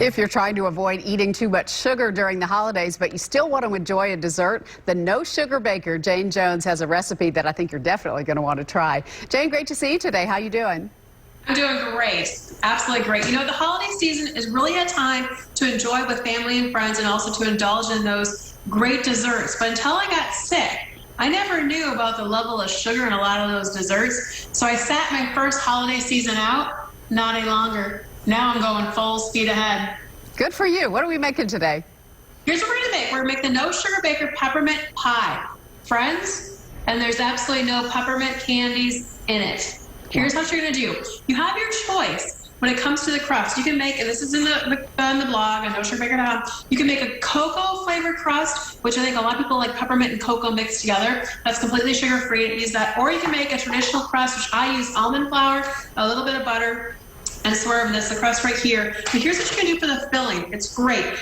If you're trying to avoid eating too much sugar during the holidays, but you still want to enjoy a dessert, the No Sugar Baker, Jayne Jones, has a recipe that I think you're definitely going to want to try. Jayne, great to see you today. How you doing? I'm doing great. Absolutely great. You know, the holiday season is really a time to enjoy with family and friends and also to indulge in those great desserts. But until I got sick, I never knew about the level of sugar in a lot of those desserts. So I sat my first holiday season out, not any longer. Now I'm going full speed ahead. Good for you. What are we making today? Here's what we're going to make. We're going to make the No Sugar Baker Peppermint Pie. Friends, and there's absolutely no peppermint candies in it. Here's what you're going to do. You have your choice when it comes to the crust. You can make, and this is in the blog on nosugarbaker.com, you can make a cocoa flavored crust, which I think a lot of people like peppermint and cocoa mixed together. That's completely sugar-free. Use that. Or you can make a traditional crust, which I use almond flour, a little bit of butter, and swerve. That's the crust right here. But here's what you can do for the filling. It's great.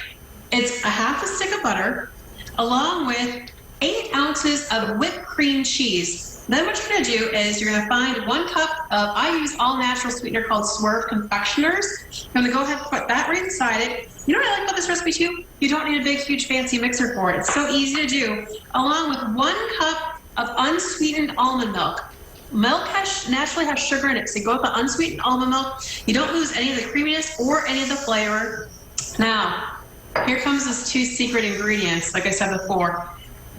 It's a half a stick of butter along with 8 ounces of whipped cream cheese. Then what you're going to do is you're going to find 1 cup of, I use all natural sweetener called Swerve Confectioners. I'm going to go ahead and put that right inside it. You know what I like about this recipe too? You don't need a big, huge, fancy mixer for it. It's so easy to do. Along with 1 cup of unsweetened almond milk. Milk naturally has sugar in it, so you go with the unsweetened almond milk. You don't lose any of the creaminess or any of the flavor. Now, here comes those 2 secret ingredients, like I said before.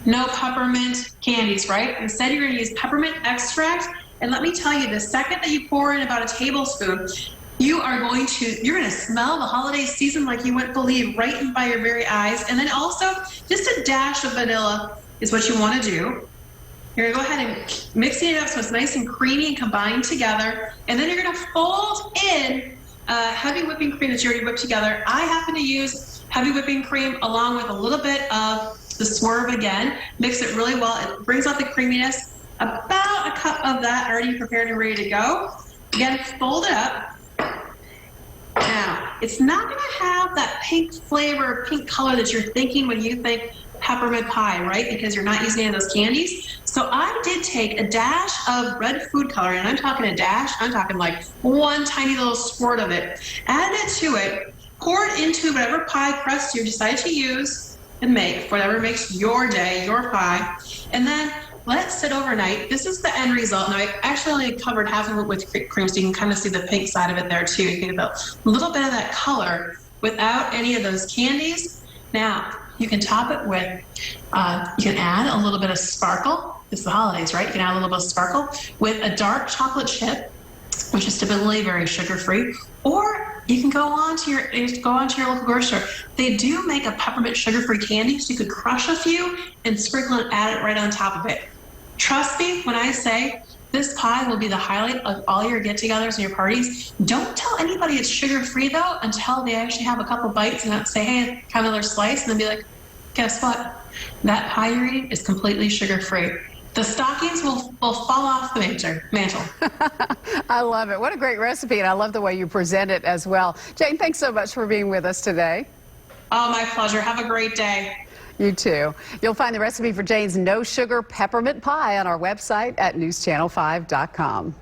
No peppermint candies, right? Instead, you're going to use peppermint extract. And let me tell you, the second that you pour in about a tablespoon, you're going to smell the holiday season like you wouldn't believe, right in by your very eyes. And then also, just a dash of vanilla is what you want to do. You're going to go ahead and mix it up so it's nice and creamy and combined together. And then you're going to fold in heavy whipping cream that you already whipped together. I happen to use heavy whipping cream along with a little bit of the Swerve again. Mix it really well. It brings out the creaminess. About a cup of that already prepared and ready to go. Again, fold it up. Now, it's not going to have that pink flavor, pink color that you're thinking when you think peppermint pie, right? Because you're not using any of those candies. So I did take a dash of red food coloring, and I'm talking a dash, I'm talking like 1 tiny little squirt of it. Add it to it, pour it into whatever pie crust you decide to use and make, whatever makes your day, your pie. And then let it sit overnight. This is the end result. Now, I actually only covered half of it with cream, so you can kind of see the pink side of it there too. You get a little bit of that color without any of those candies. Now, you can top it with, you can add a little bit of sparkle. It's the holidays, right? You can add a little bit of sparkle with a dark chocolate chip, which is typically very sugar-free. Or you can go on to your local grocery store. They do make a peppermint sugar-free candy, so you could crush a few and sprinkle and add it right on top of it. Trust me when I say this pie will be the highlight of all your get-togethers and your parties. Don't tell anybody it's sugar-free, though, until they actually have a couple bites and say, hey, have another slice, and then be like, guess what? That pie you're eating is completely sugar-free. The stockings will fall off the mantle. I love it. What a great recipe, and I love the way you present it as well. Jayne, thanks so much for being with us today. Oh, my pleasure. Have a great day. You too. You'll find the recipe for Jayne's No Sugar Peppermint Pie on our website at newschannel5.com.